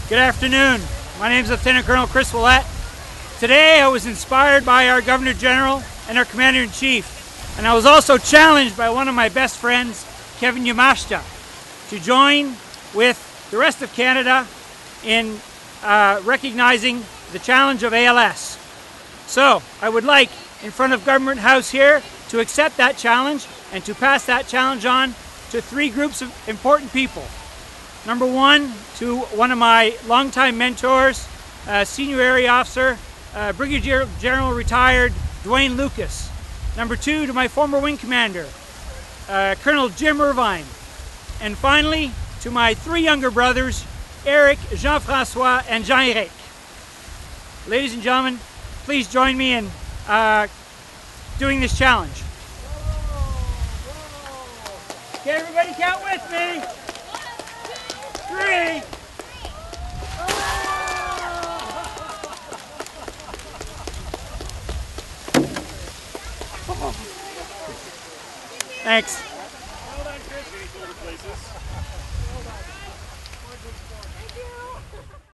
Good afternoon. My name is Lieutenant Colonel Chris Ouellette. Today I was inspired by our Governor General and our Commander-in-Chief, and I was also challenged by one of my best friends, Kevin Yamashita, to join with the rest of Canada in recognizing the challenge of ALS. So I would like, in front of Government House here, to accept that challenge and to pass that challenge on to three groups of important people. Number one, to one of my longtime mentors, Senior Area Officer, Brigadier General retired Dwayne Lucas. Number two, to my former wing commander, Colonel Jim Irvine. And finally, to my three younger brothers, Eric, Jean-Francois, and Jean-Éric. Ladies and gentlemen, please join me in doing this challenge. Okay, everybody count with me. 3. Thanks. Well done, Chris.